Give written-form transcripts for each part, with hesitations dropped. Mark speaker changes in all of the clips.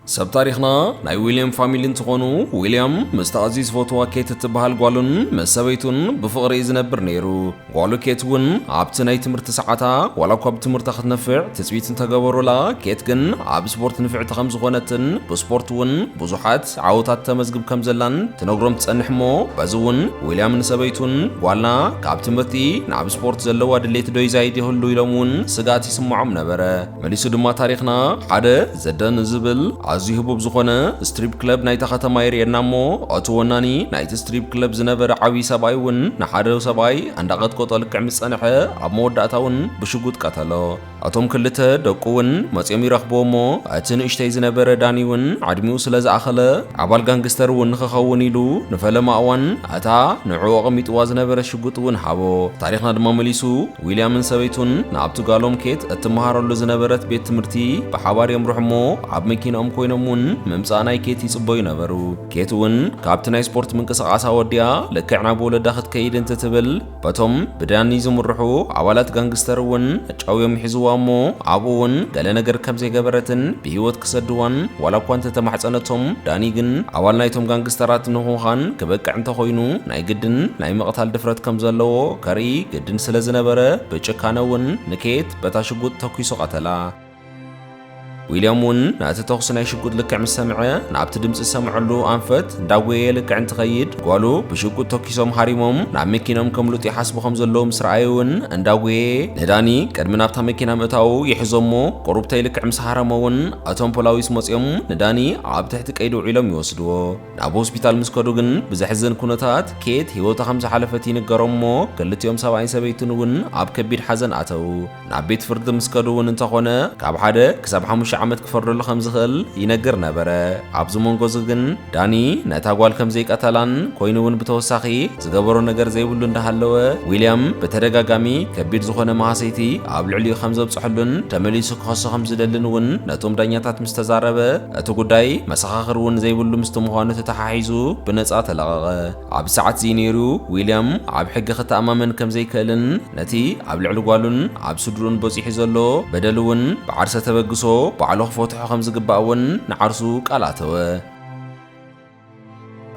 Speaker 1: سب تاريخنا ناي ويليام فاميلي انتخونو ويليام مستعزيز فوتوا كيت تبهال قوالون مسابيتون بفقر إذنبر نيرو قوالو كيتون عبت ناي تمرت ساعتا ولا كواب تمرت أخذ نفع تسبيت انتقابرو لا كيتكن عب سبورت نفع تخمز غونتن بسبورتون بزوحات عوتات تمزقب كمزلان تنقرم تسنحمو بازون ويليام نسابيتون قوالنا كاب تمرتي نعب سبورت زلوا دليت دوي زايدي هلو يلومون سقاتي سمعهم نبرا مليسو دما تاريخنا حدا زدان زبل عزيه ببزخونه ستريب كلب نايت ختم يرينا مو أتواناني نايت ستريب كلب زنبر عوي سبايون نحارو سباي عندقت قطال كعمس أنحة عمود أتون بشجود قتله أتوم كلته دقون مسيمي رخبومو أتن إشتي زنبر دانيون عدميو سلز أخله عبال جانجستر ونخخونيلو نفلا ماوان أتا نعوق ميتواز نبر شجود ونحبو تاريخنا دمامليسو ويليام سبيتون نعبتو قالهم كيت التمهار اللي زنبرت بيت مرتي بحوار يمرحمو عب مكين كوينمون ممصاناي كيتي صبوي نبرو كيتون كابتناي سبورت منقسقاسا وديا لكعنا بوله داخت كيد انت تبل باتوم بداني زمرحو عوالات غانغستر ون ጫውዮም ሒዝዋሞ አቡውን ገለ ነገር ከም ዘይገበረትን በህይወት ክሰድዋን ወላ ኳንተ ተማሕፀነቶም ዳኒ ግን አዋል ናይቶም ጋንግስተራት ንኹኻን ክበቅዕ እንተ ኮይኑ ናይ ግድን ናይ መቕታል ድፍረት ከም ዘለዎ ከርኢ ግድን ስለ ዝነበረ በጭካነውን ንኬት በታሽጉጥ ተኩይሶ ቀተላ ويليامون ناتتوخ سناي شقود لكع مسمعه نابت دمص سمعلو انفت داويه لكع انتخيد قالو بشقود توكيسوم حريموم ناب مكينام كملوت يحسبهم زلوم سرعيون انداويه نداني قدم نابتا مكينام اتاو يحزومو قربتاي لكع مسحرمون اتوم بولاويس موصيوم نداني عاب تحت قيدو علم يوسدو ناب هوسبيتال مسكدو گن بزحزن كونتات كيت هيوتا خمس حلفتي نغرومو كلتيوم سبعين سبيتون عاب كبير حزن اتو ناب بيت فرد مسكدو انتخونه كاب حدا كسب عمد كفرلو خمزخل ينقر نبره عبزو منقوزغن داني نتاقوال كمزي قتلان كوينون بتوساخي زغبرو نقر زيبولو اندهالوه ويليام بتدقاقامي كبير زخونه مهاسيتي عبلعليو خمزو بصحلون تمليسو كخصو خمزدلنون نتوم دانياتات مستزاربه اتو قداي مسخاخرون زيبولو مستمخوانو تتحايزو بنصا تلغغه عب ساعت زينيرو ويليام عب حق خطا امامن كمزي كلن نتي عبلعلو قالون عب سدرون بوزيحي زلو بدلون بعرسه تبقسو بعلوخ فوتحو خمز قباون نعرسو قالاتوه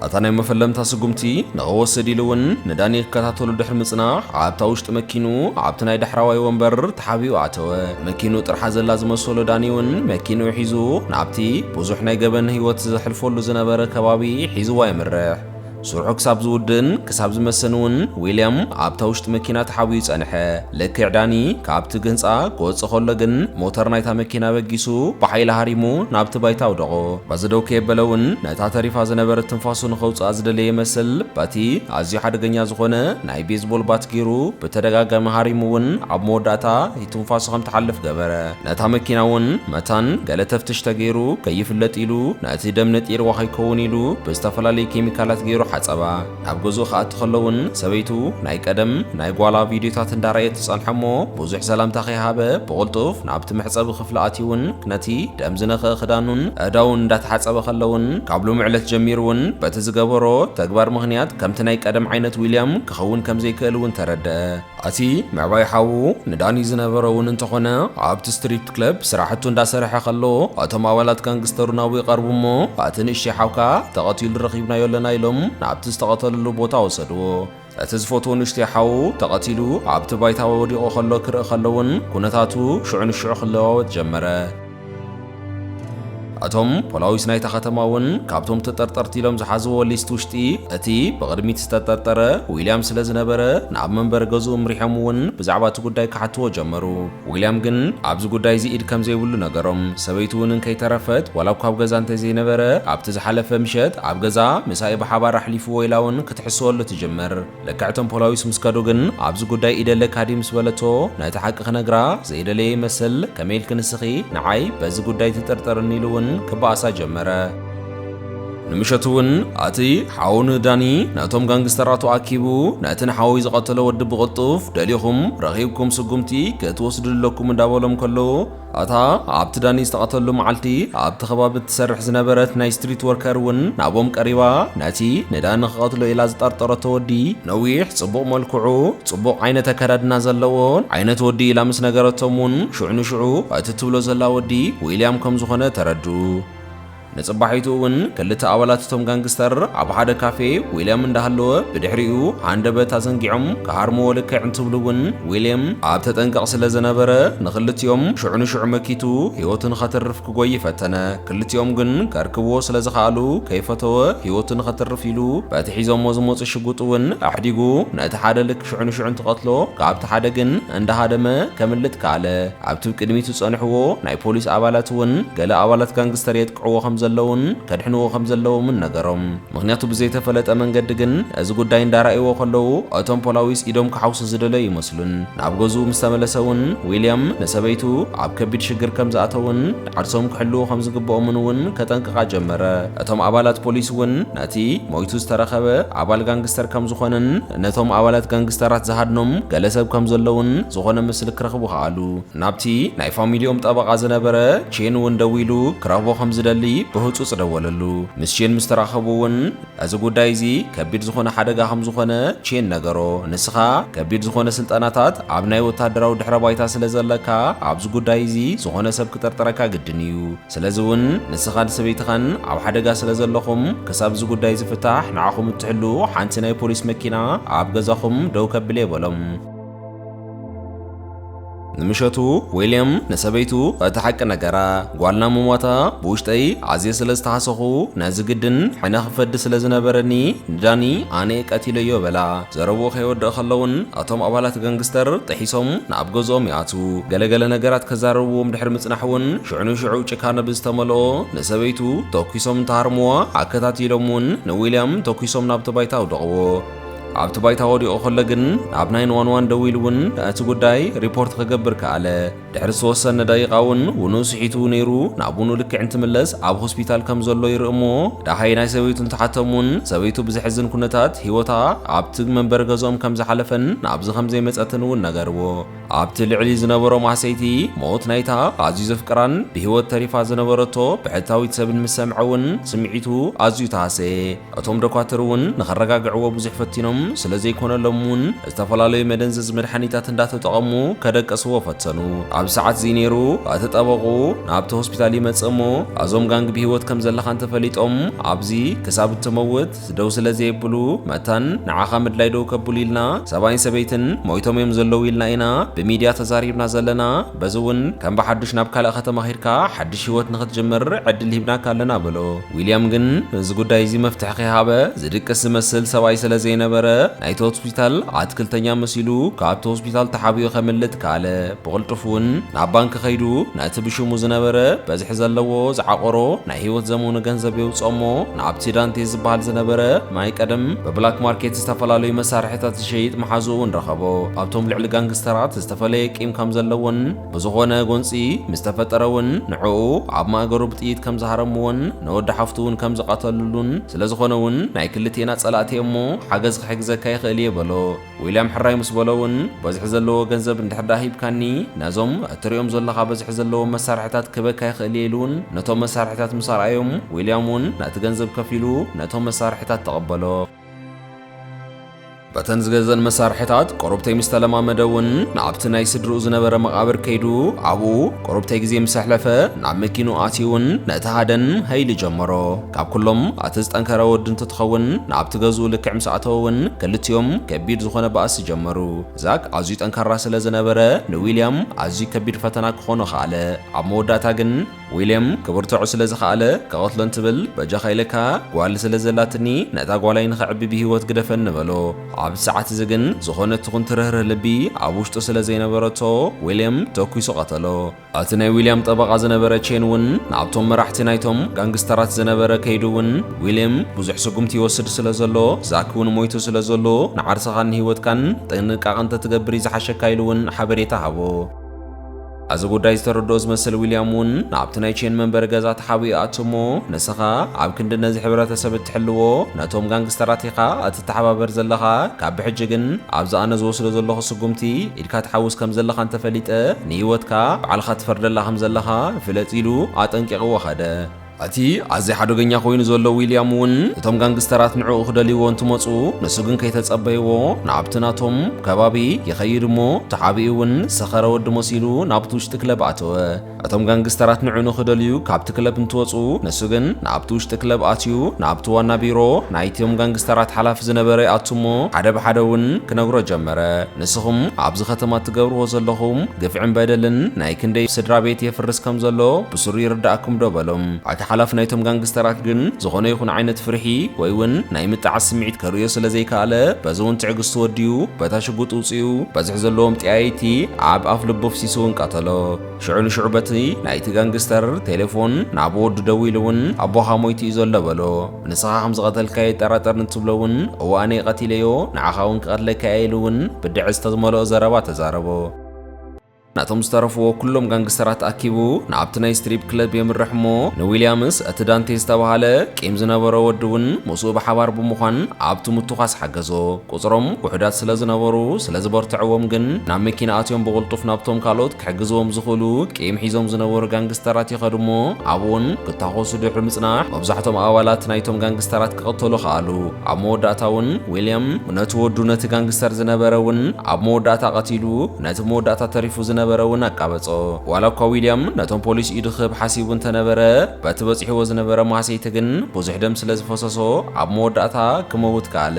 Speaker 1: أتاني مفلم تاسقمتي نغوص ديلون نداني كتاتولو دحر مصناح عابتا وشت مكينو عابتناي دحراواي ومبر تحابيو عاتوه مكينو ترحازل لازم السولو دانيون مكينو يحيزو نعبتي بوزوحناي قبن هيوات زحلفولو زنبر كبابي حيزو وايمرح سرعو كساب زودن كساب زمسنون ويليام عابتا وشت مكينة تحاوي يصنحه لك عداني كابت جنسا قوص خلقن موتر نايتا مكينة بجيسو بحيل هاريمو نابت بايتا ودغو بازدو كيبلون نايتا تاريفا زنبر التنفاسو نخوص ازدلي يمثل باتي عزيو حد غنيا زخونه ناي بيزبول باتكيرو بتدقاقا مهاريمون عب موداتا يتنفاسو خم تحلف قبره نايتا مكيناون متان قالت تفتش تغيرو كيفلت إلو نايتي دمنت إير وخي كون إلو بستفلالي كيميكالات غيرو حصبا اب غزو خات خلون سبيتو ناي قدم ناي غوالا فيديوتات انداريت تصنحمو بوزح سلام تخيهابه بقلطف نابت محصب خفلاتيون كنتي دمزنخ خدانون اداون دات حصبه خلون قبلو معلت جميرون بتزغبرو تغبار مغنيات كمت ناي قدم عينت ويليام كخون كم زي كلون ترده اتي معباي حاو نداني زنبرون انتخونه عبت ستريت كلب سراحتو اندا سرح خلو اتم اولات كانغسترناوي قربمو اتنشي حوكا تقاتيل رخيبنا يولنا يلوم نعبت استقاتلو بوتا وسدو اتزفوتو نشتي حاو تقاتيلو عبت بايتا وديقو خلو كرق خلون كونتاتو شعن الشعو خلوات جمره أتوم بلاويس نايتا ختماون كابتوم تطرطرتيلوم زحازو ليست وشتي اتي بقدميت تطرطره ويليام سلازنبره نعب منبر غزو مريحمون بزعبات غداي كحتو جمرو ويليام جن عبز غداي زيد كم زيبلو نغرم سبيتون كيترفت ولاو كاب غزا انت زينبره عبت زحلف مشت عب غزا مساي بحبار حليفو ويلاون كتحسولو تجمر لكعتم بلاويس مسكادو جن عبز غداي ايدله كاديمس ولتو نايتا حق خنغرا زيدلي مسل كميل كنسخي نعاي بز غداي تطرطرنيلون كباسا جمره نمشتون اتي حاون داني ناتوم غانغستراتو اكيبو ناتن حاوي زقتلو ود بقطف دليهم رغيبكم سقمتي كتوسد لكم دابولم كلو اتا عبت داني استقتلو معلتي عبت خباب تسرح زنبرت ناي ستريت وركر ون نابوم قريبا ناتي ندان خقتلو الى زطرطرته ودي نويح صبوق ملكعو صبوق عينه كرادنا زلوون عينه ودي الى مس نغرتومون شعنو شعو اتتبلو زلا ودي ويليام كم زخونه تردو ንጽባሒቱ እውን ክልተ ኣባላት እቶም ጋንግስተር ኣብ ሓደ ካፌ ዊልያም እንዳሃለወ ብድሕሪኡ ሃንደበት ኣዘንጊዖም ክሃርምዎ ልክዕ እንትብሉ እውን ዊልያም ኣብ ተጠንቀቕ ስለ ዝነበረ ንኽልቲኦም ሽዑ ንሽዑ መኪቱ ህይወቱ ንኸትርፍ ክጎይ ፈተነ። ክልቲኦም ግን ከርክብዎ ስለ ዝኸኣሉ ከይፈተወ ህይወቱ ንኸትርፍ ኢሉ በቲ ሒዞሞ ዝመፁ ሽጉጥ እውን ኣሕዲጉ ነቲ ሓደ ልክ ሽዑ ንሽዑ እንትቐትሎ ካብቲ ሓደ ግን እንዳሃደመ ከምልጥ ካለ። ኣብቲ ቅድሚቱ ጸኒሕዎ ናይ ፖሊስ ኣባላት እውን ገለ ኣባላት ጋንግስተር የጥቅዕዎ ከም ዘለውን ከድሕንዎ ከም ዘለዎምን ነገሮም። ምክንያቱ ብዘይተፈለጠ መንገዲ ግን እዚ ጉዳይ እንዳራእይዎ ከለዉ እቶም ፖላዊስ ኢዶም ክሓውሱ ዝደለዩ ይመስሉን። ናብ ገዝኡ ምስ ተመለሰ እውን ዊልያም ንሰበይቱ ኣብ ከቢድ ሽግር ከም ዝኣተውን ዓርሶም ክሕልዎ ከም ዝግብኦምን እውን ከጠንቅቓ ጀመረ። እቶም ኣባላት ፖሊስ እውን ነቲ ሞይቱ ዝተረኸበ ኣባል ጋንግስተር ከም ዝኾነን ነቶም ኣባላት ጋንግስተራት ዝሃድኖም ገለ ሰብ ከም ዘለውን ዝኾነ ምስሊ ክረኽቡ ከኣሉ። ናብቲ ናይ ፋሚሊኦም ጠበቓ ዝነበረ ቼን እውን ደው ኢሉ ክረኽቦ ከም ዝደሊ ብህፁፅ ደወለሉ። ምስ ቼን ምስ ተራኸቡ እውን እዚ ጉዳይ እዚ ከቢድ ዝኾነ ሓደጋ ከም ዝኾነ ቼን ነገሮ። ንስኻ ከቢድ ዝኾነ ስልጠናታት ኣብ ናይ ወታደራዊ ድሕረ ባይታ ስለ ዘለካ ኣብዚ ጉዳይ እዚ ዝኾነ ሰብ ክጠርጥረካ ግድን እዩ። ስለዚ እውን ንስኻን ሰበይትኻን ኣብ ሓደጋ ስለ ዘለኹም ክሳብ እዚ ጉዳይ ዝፍታሕ ንዓኹም እትሕሉ ሓንቲ ናይ ፖሊስ መኪና ኣብ ገዛኹም ደው ከብል የበሎም። ንምሸቱ ዊልያም ንሰበይቱ እቲ ሓቂ ነገራ። ጓልና ምሟታ ብውሽጠይ ኣዝየ ስለ ዝተሓሰኹ ነዚ ግድን ሕነ ክፈዲ ስለ ዝነበረኒ ዳኒ ኣነ ቀቲለዮ በላ። ዘረብዎ ከይወድእ ከለውን እቶም ኣባላት ጋንግስተር ጥሒሶም ናብ ገዝኦም ይኣትዉ። ገለገለ ነገራት ከዛረብዎም ድሕሪ ምጽናሕ እውን ሽዑ ንሽዑ ጭካነ ብዝተመልኦ ንሰበይቱ ተኪሶም እንተሃርምዋ ኣከታቲሎም እውን ንዊልያም ተኪሶም ናብቲ ባይታ ኣውደቕዎ። ኣብቲ ባይታ ወዲቑ ከሎ ግን ናብ 911 ደው ኢሉ እውን እቲ ጉዳይ ሪፖርት ክገብር ከኣለ። ድሕሪ ዝተወሰነ ደቂቓ እውን ውኑ ስሒቱ ነይሩ ናብ ውኑ ልክዕ እንትምለስ ኣብ ሆስፒታል ከም ዘሎ ይርኢ እሞ ዳሃይ ናይ ሰበይቱ እንትሓተም እውን ሰበይቱ ብዝሕዝን ኩነታት ሂወታ ኣብቲ መንበሪ ገዝኦም ከም ዝሓለፈን ናብዚ ከም ዘይመፀትን እውን ነገርዎ። ኣብቲ ልዕሊ ዝነበሮ ማሰይቲ ሞት ናይታ ኣዝዩ ዘፍቅራን ብሂወት ተሪፋ ዝነበረቶ ብሕታዊት ሰብን ምስ ሰምዐ እውን ስምዒቱ ኣዝዩ ተሃሰየ። እቶም ደኳትር እውን ንኸረጋግዕዎ ብዙሕ ፈቲኖም ስለ ዘይኮነሎም እውን ዝተፈላለዩ መደንዘዝ መድሓኒታት እንዳተጠቐሙ ከደቀስዎ ፈተኑ። ኣብ ሰዓት እዚ ነይሩ እቲ ጠበቑ ናብቲ ሆስፒታል ይመጽእ እሞ እዞም ጋንግ ብሂወት ከም ዘለኻ እንተፈሊጦም ኣብዚ ክሳብ እትመውት ደው ስለ ዘይብሉ መታን ንዓኻ ምድላይ ደው ከብሉ ኢልና ሰብኣይን ሰበይትን ሞይቶም እዮም ዘለዉ ኢልና ኢና ብሚድያ ተዛሪብና ዘለና። በዚ እውን ከም ብሓድሽ ናብ ካልእ ከተማ ኺድካ ሓድሽ ሂወት ንኽትጅምር ዕድል ሂብናካ ኣለና በሎ። ዊልያም ግን እዚ ጉዳይ እዚ መፍትሒ ከይሃበ ዝድቅስ ዝመስል ሰብኣይ ስለ ዘይነበረ ናይቲ ሆስፒታል ኣትክልተኛ መሲሉ ካብቲ ሆስፒታል ተሓቢኡ ከምልጥ ካለ። ብቕልጡፍ እውን ናብ ባንኪ ኸይዱ ነቲ ብሽሙ ዝነበረ በዝሒ ዘለዎ ዝዓቆሮ ናይ ሂወት ዘመኑ ገንዘብ የውፅኦሞ ናብቲ ዳንቴ ዝበሃል ዝነበረ ማይ ቀደም በብላክ ማርኬት ዝተፈላለዩ መሳርሕታት ዝሸይጥ መሓዙ እውን ረኸቦ። ኣብቶም ልዕሊ ጋንግስተራት ዝተፈለየ ቂም ከም ዘለዎን ብዝኾነ ጎንፂ ምስ ተፈጠረ እውን ንዕኡ ኣብ ማእገሩ ብጥይት ከም ዝሃረምዎን ንወዲ ሓፍቱ እውን ከም ዝቐተሉሉን ስለ ዝኾነ እውን ናይ ክልቴና ጸላእቲ እሞ ሓገዝ ክሕግዘካ ይኽእል እየ በሎ። ዊልያም ሕራይ ምስ በሎ እውን በዝሒ ዘለዎ ገንዘብ እንድሕር ሂብካኒ ነዞም እትሪኦም ዘለኻ በዝሒ ዘለዎም መሳርሕታት ክበካ ይኽእል እየ ኢሉ እውን ነቶም መሳርሕታት ምስ ኣርኣዮም ዊልያም እውን ነቲ ገንዘብ ከፊሉ ነቶም መሳርሕታት ተቐበሎ። በተን ዝገዘን መሳርሕታት ቆርብተይ ምስ ተለማመደ እውን ናብቲ ናይ ስድርኡ ዝነበረ መቓብር ከይዱ ኣብኡ ቆርብተይ ግዜ ምስ ኣሕለፈ ናብ መኪኑ ኣትዩ እውን ነቲ ሃደን ሃይሊ ጀመሮ። ካብ ኩሎም እቲ ዝጠንከረ ወዲ እንትትኸውን ናብቲ ገዝኡ ልክዕ ምስ ኣተወ እውን ክልቲኦም ከቢድ ዝኾነ ባእሲ ጀመሩ። ዛክ ኣዝዩ ጠንካራ ስለ ዝነበረ ንዊልያም ኣዝዩ ከቢድ ፈተና ክኾኖ ከኣለ። ኣብ መወዳእታ ግን ዊልያም ክብርትዑ ስለ ዝኸኣለ ከቐትሎ እንትብል በጃኻ ኢለካ ጓል ስለ ዘላትኒ ነታ ጓላይ ንኽዕቢ ብሂወት ግደፈኒ በሎ። ኣብ ሰዓት እዚ ግን ዝኾነ ትኹን ትርህርህ ልቢ ኣብ ውሽጡ ስለ ዘይነበረቶ ዊልያም ተኪሱ ቀተሎ። እቲ ናይ ዊልያም ጠበቓ ዝነበረ ቼን እውን ናብቶም መራሕቲ ናይቶም ጋንግስተራት ዝነበረ ከይዱ እውን ዊልያም ብዙሕ ስጉምቲ ይወስድ ስለ ዘሎ ዛክ እውን ሞይቱ ስለ ዘሎ ንዓርስኻን ሂወትካን ጥንቃቐ እንተትገብር ዝሓሸካ ኢሉ እውን ሓበሬታ ሃቦ። እዚ ጉዳይ ዝተረድኦ ዝመስል ዊልያም እውን ናብቲ ናይ ቼን መንበሪ ገዛ ተሓቢኡ ኣትሞ ንስኻ ኣብ ክንዲ ነዚ ሕብረተሰብ እትሕልዎ ነቶም ጋንግስተራት ኢኻ እትተሓባበር ዘለኻ ካብ ብሕጂ ግን ኣብዚ ኣነ ዝወስዶ ዘለኹ ስጉምቲ ኢድካ ትሓውስ ከም ዘለኻ እንተፈሊጠ ንሂወትካ ባዕልኻ ትፈርደላ ከም ዘለኻ ፍለጥ ኢሉ ኣጠንቂቕዎ ኸደ። እቲ ኣዝዩ ሓደገኛ ኮይኑ ዘሎ ዊልያም እውን እቶም ጋንግስተራት ንዕኡ ክደልይዎ እንትመፁ ንሱ ግን ከይተጸበይዎ ናብቲ ናቶም ከባቢ ይኸይድ እሞ ተሓቢኡ እውን ሰኸረ ወዲ መሲሉ ናብቲ ውሽጢ ክለብ ኣተወ። እቶም ጋንግስተራት ንዕኡ ንክደልዩ ካብቲ ክለብ እንትወፁ ንሱ ግን ናብቲ ውሽጢ ክለብ ኣትዩ ናብቲ ዋና ቢሮ ናይቶም ጋንግስተራት ሓላፊ ዝነበረ ኣቱ እሞ ሓደ ብሓደ እውን ክነግሮ ጀመረ። ንስኹም ኣብዚ ከተማ ትገብርዎ ዘለኹም ግፍዕን በደልን ናይ ክንደይ ስድራ ቤት የፍርስ ከም ዘሎ ብስሩ ይርዳእኩም ዶ በሎም። ሓላፍ ናይቶም ጋንግስተራት ግን ዝኾነ ይኹን ዓይነት ፍርሒ ወይ እውን ናይ ምጥዓስ ስምዒት ከርእዮ ስለ ዘይከኣለ በዚ እውን ትዕግስቱ ወዲኡ በታ ሽጉጥ ውፅኡ በዝሕ ዘለዎም ጥያይቲ ኣብ ኣፍ ልቡ ፍሲሱ እውን ቀተሎ። ሽዑ ንሽዑ በቲ ናይቲ ጋንግስተር ቴሌፎን ናብ ወዱ ደው ኢሉ እውን ኣቦኻ ሞይቱ እዩ ዘሎ በሎ። ንስኻ ከም ዝቐተልካዮ ይጠራጠር እንትብሎ እውን እዋ ኣነ ቀቲለዮ ንዓኻ እውን ክቐትለካ ኢሉ እውን ብድዕ ዝተዝመልኦ ዘረባ ተዛረቦ። ናቶም ዝተረፍዎ ኩሎም ጋንግስተራት ተኣኪቡ ናብቲ ናይ ስትሪፕ ክለብ የምርሕ እሞ ንዊልያምስ እቲ ዳንቴ ዝተባሃለ ቂም ዝነበሮ ወዲ እውን ምስኡ ብሓባር ብምዃን ኣብቲ ምትኳስ ሓገዞ። ቁፅሮም ውሕዳት ስለ ዝነበሩ ስለ ዝበርትዕዎም ግን ናብ መኪና ኣትዮም ብቕልጡፍ ናብቶም ካልኦት ክሕግዝዎም ዝኽእሉ ቂም ሒዞም ዝነበሩ ጋንግስተራት ይኸዱ እሞ ኣብ እውን ክታኮሱ ድሕሪ ምጽናሕ መብዛሕቶም ኣባላት ናይቶም ጋንግስተራት ክቐተሉ ከኣሉ። ኣብ መወዳእታ እውን ዊልያም ነቲ ወዱ ነቲ ጋንግስተር ዝነበረ እውን ኣብ መወዳእታ ቀቲሉ ነቲ መወዳእታ ተሪፉ ነበረውን አቃበጾ ዋላ እኳ ዊልያም ነቶም ፖሊስ ይድኽብ ሓሲቡ እንተነበረ በቲ በፂሕዎ ዝነበረ ማሰይቲ ግን ብዙሕ ደም ስለ ዝፈሰሶ ኣብ መወዳእታ ክመውት ከኣለ።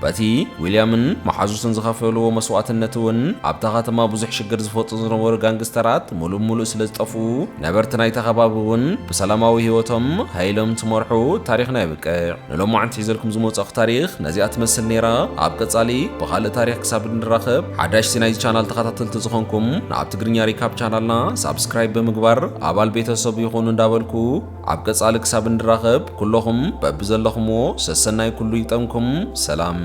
Speaker 1: በቲ ዊልያምን መሓዙስን ዝኸፈልዎ መስዋዕትነት እውን ኣብታ ከተማ ብዙሕ ሽግር ዝፈጥሩ ዝነበሩ ጋንግስተራት ሙሉእ ስለ ዝጠፍኡ ነበርቲ ናይታ ከባቢ እውን ብሰላማዊ ህይወቶም ሃይሎም ትመርሑ ታሪኽና ይብቅዕ። ንሎማዓንቲ ሒዘልኩም ዝመፅእ ታሪኽ ነዚኣ ትመስል ነይራ። ኣብ ቀጻሊ ብኻልእ ታሪኽ ክሳብ እንራኸብ ሓዳሽቲ ናይዚ ቻናል ተኸታተልቲ ዝኾንኩም ናብ ትግርኛ ሪካፕ ቻናልና ሳብስክራይብ ብምግባር ኣባል ቤተሰብ ይኹኑ እንዳበልኩ ኣብ ቀጻሊ ክሳብ እንራኸብ ኩለኹም በብዘለኹምዎ ሰሰናይ ኩሉ ይጠምኩም። ሰላም